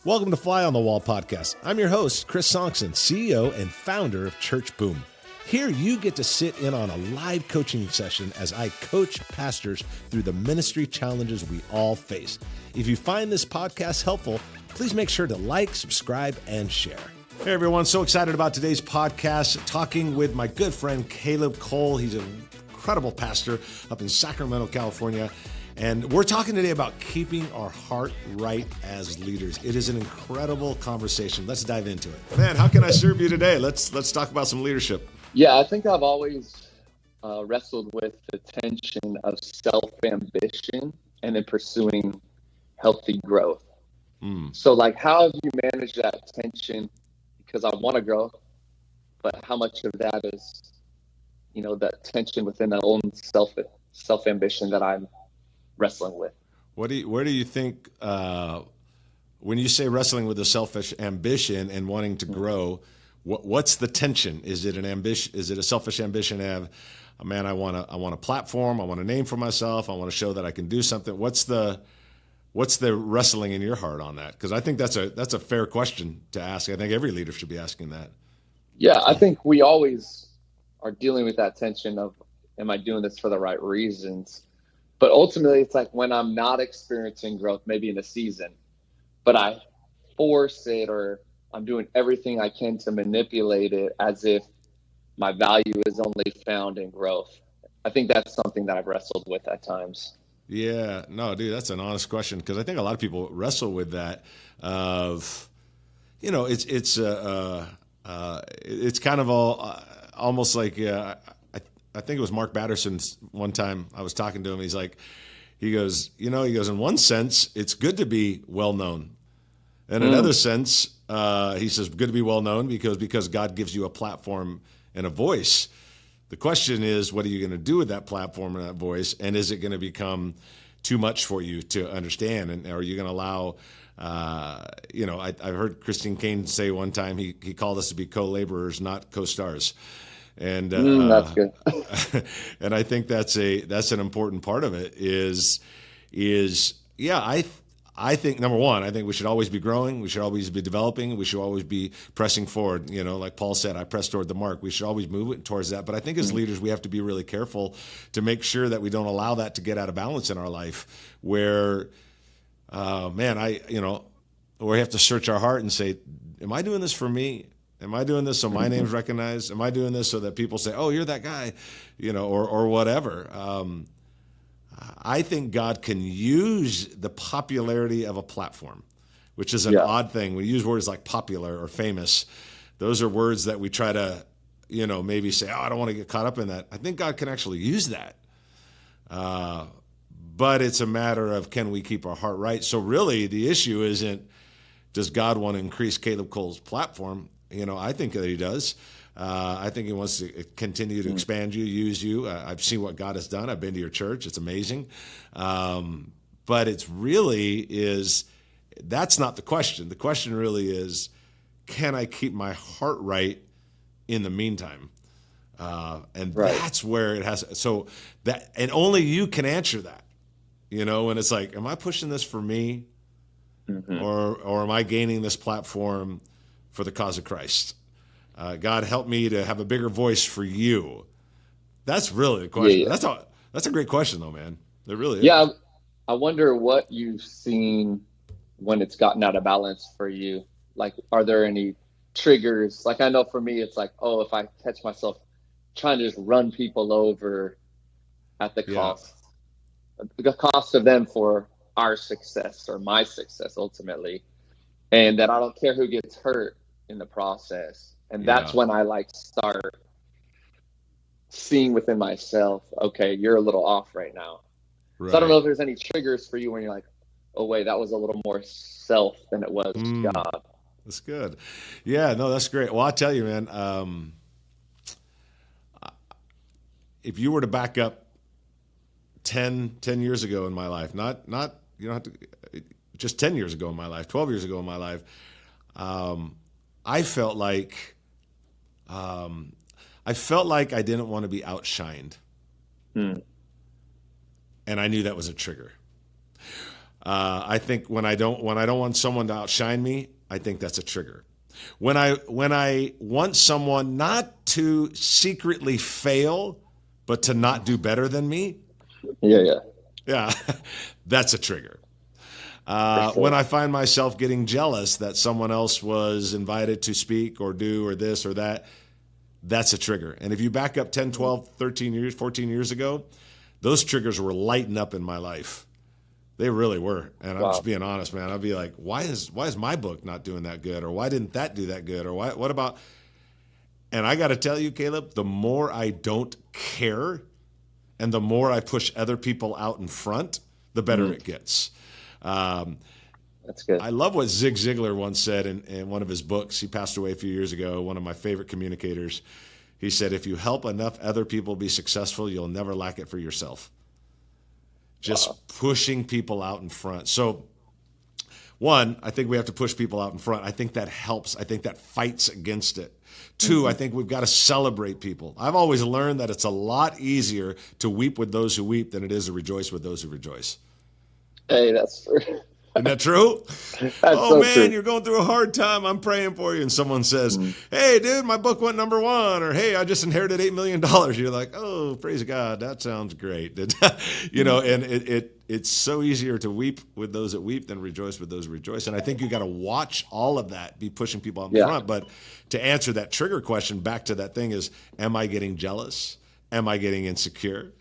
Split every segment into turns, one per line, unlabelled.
Welcome to Fly on the Wall podcast. I'm your host, Chris Sonksen, CEO and founder of Church Boom. Here you get to sit in on a live coaching session as I coach pastors through the ministry challenges we all face. If you find this podcast helpful, please make sure to like, subscribe, and share. Hey everyone, so excited about today's podcast, talking with my good friend Caleb Cole. He's an incredible pastor up in Sacramento, California. And we're talking today about keeping our heart right as leaders. It is an incredible conversation. Let's dive into it. Man, how can I serve you today? Let's talk about some leadership.
Yeah, I think I've always wrestled with the tension of self-ambition and then pursuing healthy growth. So like, how have you managed that tension? Because I want to grow, but how much of that is, that tension within my own self-ambition that I'm wrestling with?
Where do you think, when you say wrestling with a selfish ambition and wanting to grow, what's the tension? Is it an ambition? Is it a selfish ambition to have, I want a platform, I want a name for myself, I want to show that I can do something? What's the wrestling in your heart on that? Because I think that's a fair question to ask. I think every leader should be asking that.
Yeah, I think we always are dealing with that tension of, am I doing this for the right reasons? But ultimately, it's like when I'm not experiencing growth, maybe in a season, but I force it, or I'm doing everything I can to manipulate it as if my value is only found in growth. I think that's something that I've wrestled with at times.
Yeah, no, dude, that's an honest question, because I think a lot of people wrestle with that. Of, it's kind of almost like. I think it was Mark Batterson's one time I was talking to him. He goes, in one sense, it's good to be well known. In another sense, he says, good to be well known because God gives you a platform and a voice. The question is, what are you going to do with that platform and that voice? And is it going to become too much for you to understand? And are you going to allow, I heard Christine Kane say one time, he called us to be co-laborers, not co-stars. And
that's good.
And I think that's an important part of it I think number one, I think we should always be growing, we should always be developing, we should always be pressing forward. Like Paul said, I press toward the mark. We should always move towards that. But I think as leaders, we have to be really careful to make sure that we don't allow that to get out of balance in our life, where we have to search our heart and say, am I doing this for me? Am I doing this so my name's recognized? Am I doing this so that people say, oh, you're that guy, or whatever? I think God can use the popularity of a platform, which is an odd thing. We use words like popular or famous. Those are words that we try to, maybe say, oh, I don't want to get caught up in that. I think God can actually use that. But it's a matter of, can we keep our heart right? So really the issue isn't, does God want to increase Caleb Cole's platform? I think that he does. I think he wants to continue to expand you, use you. I've seen what God has done. I've been to your church. It's amazing. But it's really that's not the question. The question really is, can I keep my heart right in the meantime? That's where it has. So and only you can answer that, when it's like, am I pushing this for me? Or am I gaining this platform for the cause of Christ? God, help me to have a bigger voice for you. That's really the question. Yeah. That's a great question, though, man. It really is.
Yeah, I wonder what you've seen when it's gotten out of balance for you. Like, are there any triggers? Like, I know for me, it's like, oh, if I catch myself trying to just run people over at the cost of them for our success or my success ultimately, and that I don't care who gets hurt in the process. And that's when I start seeing within myself, okay, you're a little off right now. Right. So I don't know if there's any triggers for you when you're like, oh wait, that was a little more self than it was God.
That's good. Yeah, no, that's great. Well, I'll tell you, man, if you were to back up 10 years ago in my life, not you don't have to, just 10 years ago in my life, 12 years ago in my life, I felt like I didn't want to be outshined. And I knew that was a trigger. I think when I don't want someone to outshine me, I think that's a trigger. When I want someone not to secretly fail, but to not do better than me, yeah, that's a trigger. When I find myself getting jealous that someone else was invited to speak or do or this or that, that's a trigger. And if you back up 10, 12, 13 years, 14 years ago, those triggers were lighting up in my life. They really were. And I'm just being honest, man. I'd be like, why is my book not doing that good? Or why didn't that do that good? Or what about? And I got to tell you, Caleb, the more I don't care and the more I push other people out in front, the better it gets.
That's good.
I love what Zig Ziglar once said in one of his books. He passed away a few years ago, one of my favorite communicators. He said, if you help enough other people be successful, you'll never lack it for yourself. Just pushing people out in front. So, one, I think we have to push people out in front. I think that helps. I think that fights against it. Two, I think we've got to celebrate people. I've always learned that it's a lot easier to weep with those who weep than it is to rejoice with those who rejoice.
Hey, that's true.
Isn't that true?
That's
oh,
so
man,
true.
You're going through a hard time. I'm praying for you. And someone says, hey, dude, my book went #1. Or, hey, I just inherited $8 million. You're like, oh, praise God. That sounds great. You know, and it's so easier to weep with those that weep than rejoice with those who rejoice. And I think you got to watch all of that, be pushing people out in front. But to answer that trigger question, back to that thing is, am I getting jealous? Am I getting insecure?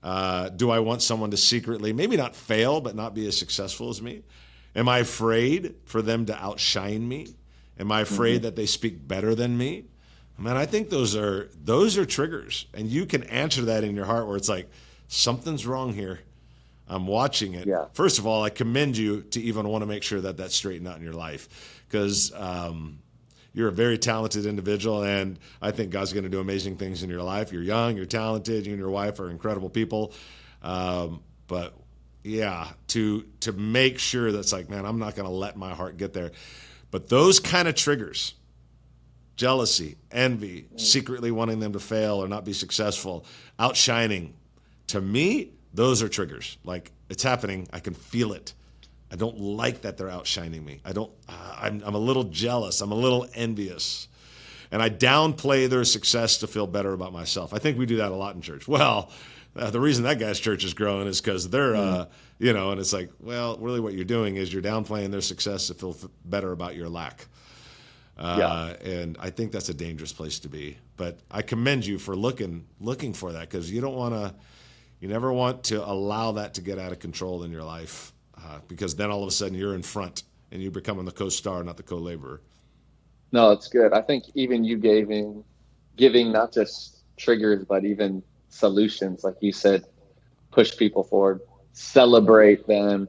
Do I want someone to secretly, maybe not fail, but not be as successful as me? Am I afraid for them to outshine me? Am I afraid that they speak better than me? Man, I think those are triggers. And you can answer that in your heart where it's like, something's wrong here. I'm watching it.
Yeah.
First of all, I commend you to even want to make sure that that's straightened out in your life, because you're a very talented individual, and I think God's going to do amazing things in your life. You're young, you're talented, you and your wife are incredible people. But yeah, to make sure that's like, man, I'm not going to let my heart get there. But those kind of triggers, jealousy, envy, secretly wanting them to fail or not be successful, outshining, to me, those are triggers. Like, it's happening. I can feel it. I don't like that they're outshining me. I'm a little jealous. I'm a little envious. And I downplay their success to feel better about myself. I think we do that a lot in church. Well, the reason that guy's church is growing is because they're, and it's like, well, really what you're doing is you're downplaying their success to feel better about your lack. And I think that's a dangerous place to be. But I commend you for looking for that, because you never want to allow that to get out of control in your life, because then all of a sudden you're in front and you're becoming the co-star, not the co-laborer.
No, that's good. I think even you giving not just triggers, but even solutions, like you said, push people forward, celebrate them.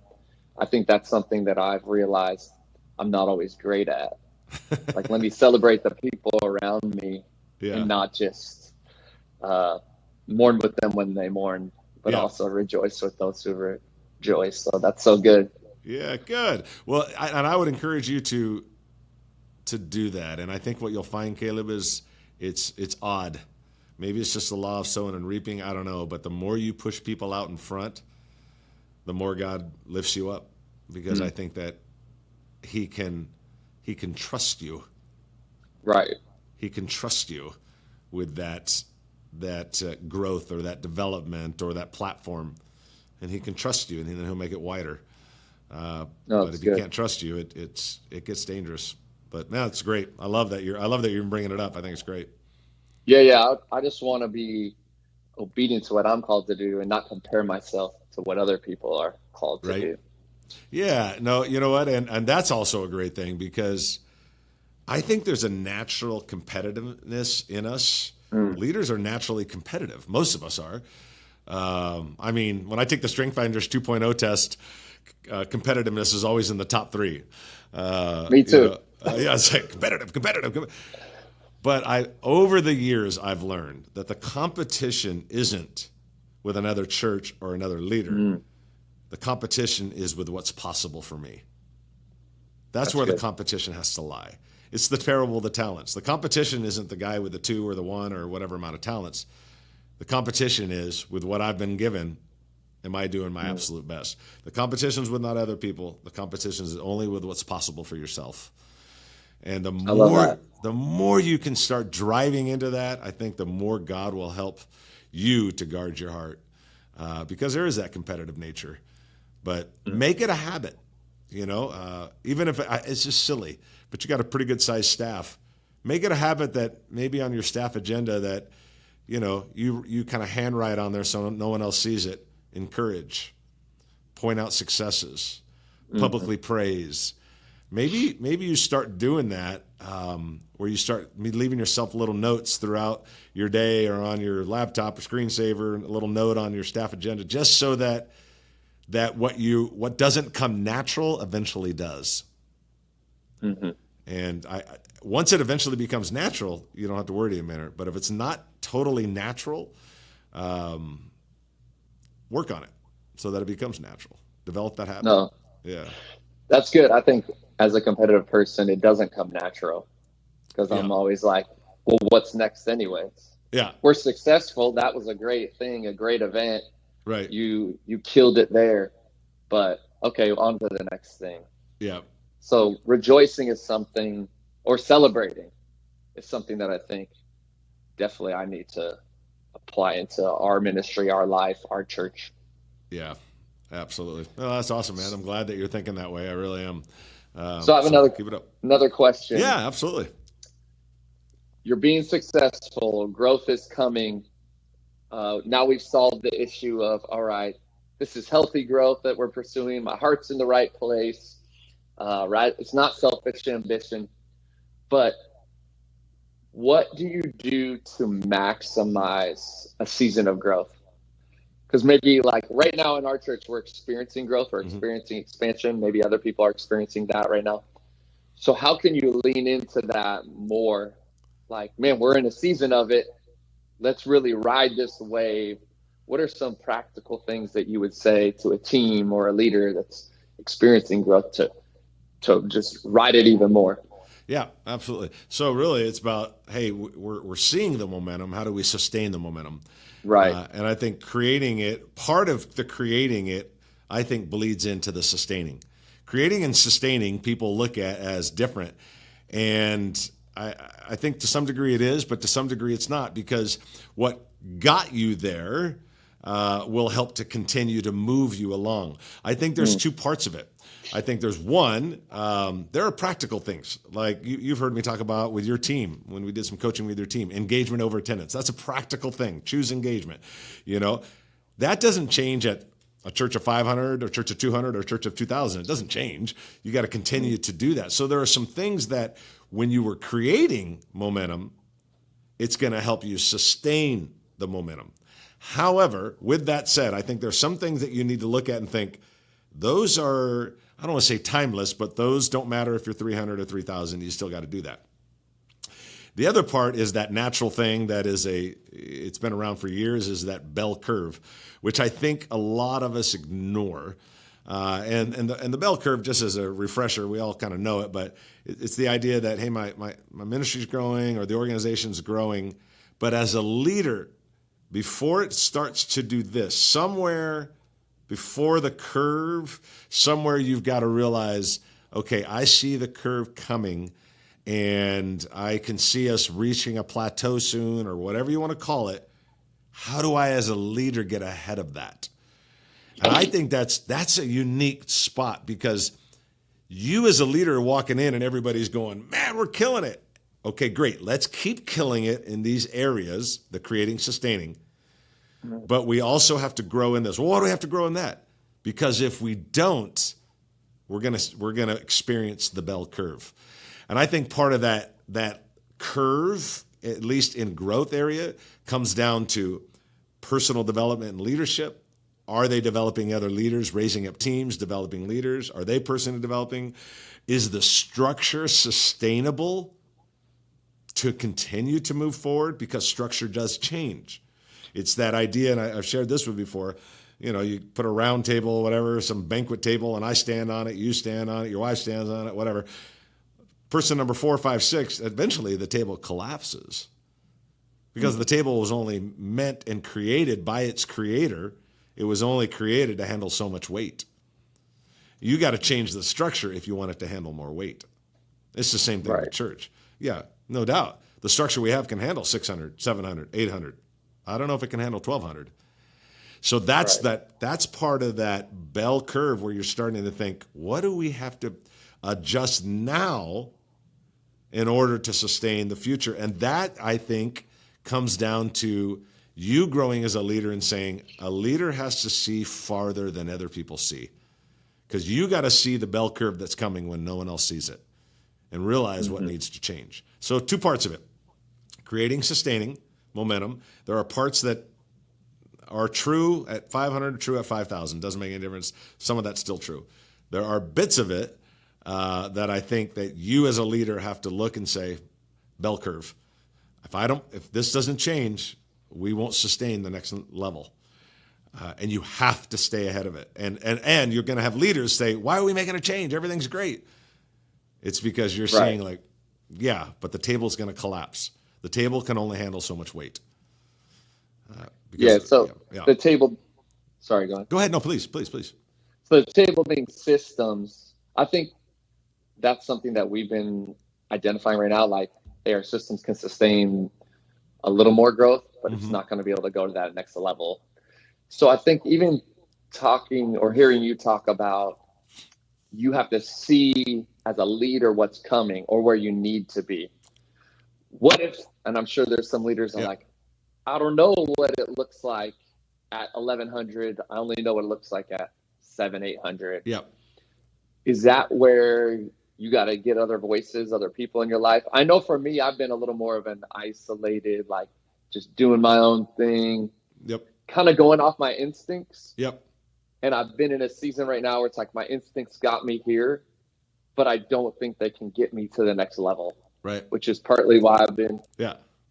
I think that's something that I've realized I'm not always great at. Like, let me celebrate the people around me and not just mourn with them when they mourn, but also rejoice with those who rejoice. So that's so good.
Yeah, good. Well, I would encourage you to do that. And I think what you'll find, Caleb, is it's odd. Maybe it's just the law of sowing and reaping. I don't know. But the more you push people out in front, the more God lifts you up, because I think that he can trust you.
Right.
He can trust you with that growth or that development or that platform, and he can trust you, and then he'll make it wider. But if he can't trust you, it gets dangerous. But man, it's great. I love that you're bringing it up. I think it's great.
Yeah. I just want to be obedient to what I'm called to do and not compare myself to what other people are called to do.
Yeah, no, you know what? And that's also a great thing, because I think there's a natural competitiveness in us. Leaders are naturally competitive. Most of us are. I mean, when I take the Strength Finders 2.0 test, competitiveness is always in the top 3.
Me too.
It's like competitive. But over the years, I've learned that the competition isn't with another church or another leader. The competition is with what's possible for me. That's where the competition has to lie. It's the parable of the talents. The competition isn't the guy with the 2 or the 1 or whatever amount of talents. The competition is with what I've been given am I doing my absolute best? The competition's with not other people. The competition is only with what's possible for yourself. And the more you can start driving into that, I think the more God will help you to guard your heart, because there is that competitive nature. But make it a habit, even if it's just silly, but you got a pretty good sized staff. Make it a habit that maybe on your staff agenda that, you kind of handwrite on there so no one else sees it. Encourage, point out successes, publicly praise. Maybe you start doing that, where you start leaving yourself little notes throughout your day or on your laptop or screensaver, a little note on your staff agenda, just so that what doesn't come natural eventually does. Mm-hmm. And once it eventually becomes natural, you don't have to worry a minute. But if it's not totally natural, work on it so that it becomes natural. Develop that habit.
No.
Yeah.
That's good. I think as a competitive person, it doesn't come natural because I'm always like, well, what's next anyways?
Yeah.
We're successful. That was a great thing, a great event.
Right.
You killed it there, but okay, on to the next thing.
Yeah.
So rejoicing is something, or celebrating is something that I think definitely I need to apply into our ministry, our life, our church.
Yeah, absolutely. Well, that's awesome, man. I'm glad that you're thinking that way. I really am.
So I have
keep it up.
another question.
Yeah, absolutely.
You're being successful. Growth is coming. Now we've solved the issue of, all right, this is healthy growth that we're pursuing. My heart's in the right place. Right? It's not selfish ambition. But what do you do to maximize a season of growth? Because maybe like right now in our church, we're experiencing growth, we're experiencing expansion. Maybe other people are experiencing that right now. So how can you lean into that more? Like, man, we're in a season of it. Let's really ride this wave. What are some practical things that you would say to a team or a leader that's experiencing growth to just ride it even more?
Yeah, absolutely. So really it's about, hey, we're seeing the momentum. How do we sustain the momentum?
Right.
And I think creating it, part of the creating it, I think bleeds into the sustaining. Creating and sustaining people look at as different. And I think to some degree it is, but to some degree it's not, because what got you there will help to continue to move you along. I think there's two parts of it. I think there's one, there are practical things like you've heard me talk about with your team when we did some coaching with your team, engagement over attendance. That's a practical thing. Choose engagement. That doesn't change at a church of 500 or church of 200 or church of 2,000. It doesn't change. You got to continue to do that. So there are some things that when you were creating momentum, it's going to help you sustain the momentum. However, with that said, I think there's some things that you need to look at and think, those are, I don't want to say timeless, but those don't matter if you're 300 or 3,000. You still got to do that. The other part is that natural thing that it's been around for years, is that bell curve, which I think a lot of us ignore. And the bell curve, just as a refresher, we all kind of know it, but it's the idea that, hey, my ministry's growing or the organization's growing, but as a leader, before it starts to do this, somewhere before the curve, somewhere you've got to realize, okay, I see the curve coming and I can see us reaching a plateau soon, or whatever you want to call it. How do I, as a leader, get ahead of that? And I think that's a unique spot, because you as a leader are walking in and everybody's going, man, we're killing it. Okay, great. Let's keep killing it in these areas, the creating, sustaining. But we also have to grow in this. Well, why do we have to grow in that? Because if we don't, we're gonna experience the bell curve. And I think part of that curve, at least in growth area, comes down to personal development and leadership. Are they developing other leaders, raising up teams, developing leaders? Are they personally developing? Is the structure sustainable to continue to move forward? Because structure does change. It's that idea, and I've shared this with before, you put a round table, whatever, some banquet table, and I stand on it, you stand on it, your wife stands on it, whatever. Person number 4, 5, 6, eventually the table collapses, because the table was only meant and created by its creator It was only created to handle so much weight. You got to change the structure if you want it to handle more weight. It's the same thing with church. Yeah, no doubt. The structure we have can handle 600, 700, 800. I don't know if it can handle 1,200. So that's part of that bell curve where you're starting to think, what do we have to adjust now in order to sustain the future? And that, I think, comes down to you growing as a leader and saying a leader has to see farther than other people see. Because you got to see the bell curve that's coming when no one else sees it and realize what needs to change. So 2 parts of it: creating, sustaining momentum. There are parts that are true at 500, true at 5,000. Doesn't make any difference. Some of that's still true. There are bits of it that I think that you as a leader have to look and say, bell curve. If this doesn't change, we won't sustain the next level. And you have to stay ahead of it. And you're going to have leaders say, why are we making a change? Everything's great. It's because you're saying like, yeah, but the table's going to collapse. The table can only handle so much weight.
The table, sorry, go ahead.
Go ahead. No, please.
So the table being systems, I think that's something that we've been identifying right now. Like, our systems can sustain a little more growth, but it's not going to be able to go to that next level. So I think even talking or hearing you talk about, you have to see as a leader what's coming or where you need to be. What if, and I'm sure there's some leaders that are like, I don't know what it looks like at 1,100. I only know what it looks like at 700, 800.
Yeah.
Is that where you got to get other voices, other people in your life? I know for me, I've been a little more of an isolated, like just doing my own thing.
Yep.
Kind of going off my instincts.
Yep.
And I've been in a season right now where it's like my instincts got me here, but I don't think they can get me to the next level.
Right.
Which is partly why I've been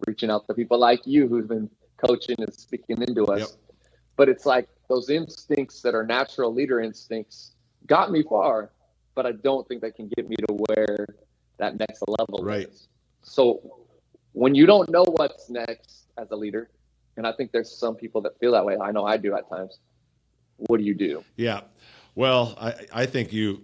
reaching out to people like you who've been coaching and speaking into us. Yep. But it's like those instincts that are natural leader instincts got me far, but I don't think they can get me to where that next level is. So when you don't know what's next as a leader, and I think there's some people that feel that way. I know I do at times. What do you do?
Yeah. Well, I think you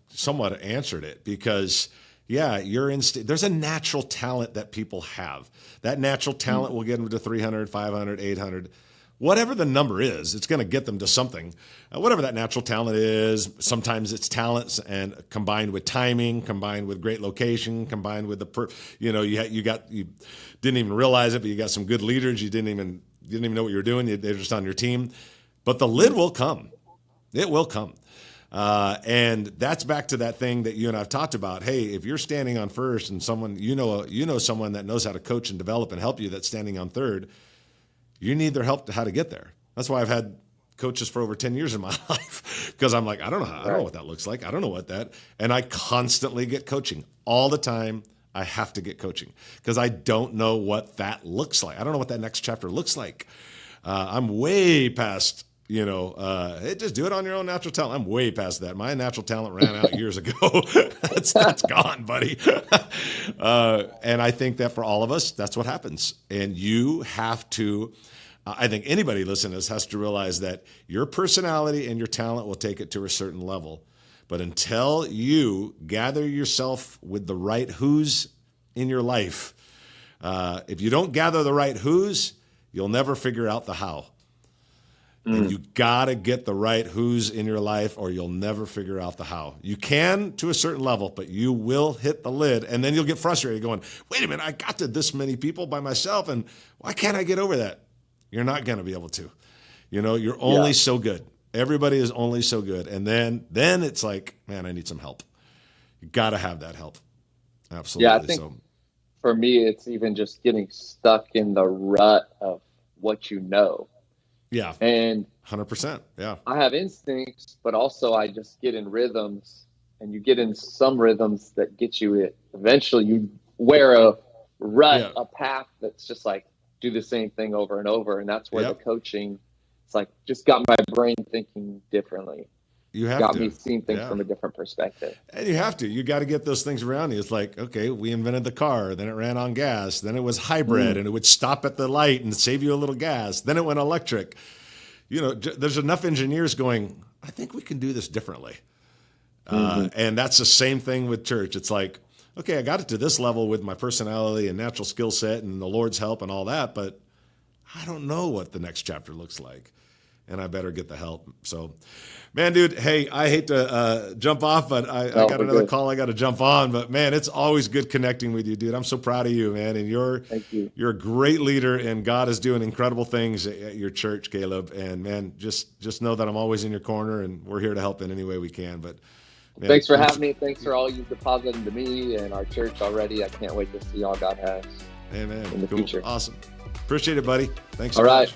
somewhat answered it because your instinct, there's a natural talent that people have. That natural talent will get them to 300, 500, 800. Whatever the number is, it's going to get them to something. Whatever that natural talent is, sometimes it's talents and combined with timing, combined with great location, combined with you didn't even realize it, but you got some good leaders. You didn't even know what you were doing. They're just on your team. But the lid will come. It will come. And that's back to that thing that you and I've talked about. Hey, if you're standing on first and someone, you know someone that knows how to coach and develop and help you that's standing on third, you need their help to how to get there. That's why I've had coaches for over 10 years in my life because I'm like, I don't know what that looks like. I don't know what that, and I constantly get coaching all the time. I have to get coaching because I don't know what that looks like. I don't know what that next chapter looks like. I'm way past, just do it on your own natural talent. I'm way past that. My natural talent ran out years ago. That's gone, buddy. And I think that for all of us, that's what happens. And you have to, I think anybody listening to this has to realize that your personality and your talent will take it to a certain level. But until you gather yourself with the right who's in your life, if you don't gather the right who's, you'll never figure out the how. And you got to get the right who's in your life or you'll never figure out the how. You can to a certain level, but you will hit the lid and then you'll get frustrated going, wait a minute, I got to this many people by myself and why can't I get over that? You're not going to be able to. You're only so good. Everybody is only so good. And then it's like, man, I need some help. You got to have that help. Absolutely.
Yeah, I think for me, it's even just getting stuck in the rut of what you know.
Yeah.
And
100%. Yeah.
I have instincts, but also I just get in rhythms, and you get in some rhythms that get you it. Eventually you wear a rut, a path that's just like do the same thing over and over. And that's where the coaching, it's like just got my brain thinking differently.
You have
got
to.
me seeing things from a different perspective.
And you have to. You got to get those things around you. It's like, okay, we invented the car. Then it ran on gas. Then it was hybrid, and it would stop at the light and save you a little gas. Then it went electric. there's enough engineers going, I think we can do this differently. And that's the same thing with church. It's like, okay, I got it to this level with my personality and natural skill set and the Lord's help and all that, but I don't know what the next chapter looks like, and I better get the help. So, man, dude, hey, I hate to jump off, but I got another call I got to jump on. But, man, it's always good connecting with you, dude. I'm so proud of you, man, and
Thank you.
You're a great leader, and God is doing incredible things at your church, Caleb. And, man, just know that I'm always in your corner, and we're here to help in any way we can. But man,
thanks for having me. Thanks for all you've deposited into me and our church already. I can't wait to see all God has
in
the future.
Awesome. Appreciate it, buddy. Thanks so
much.
All right.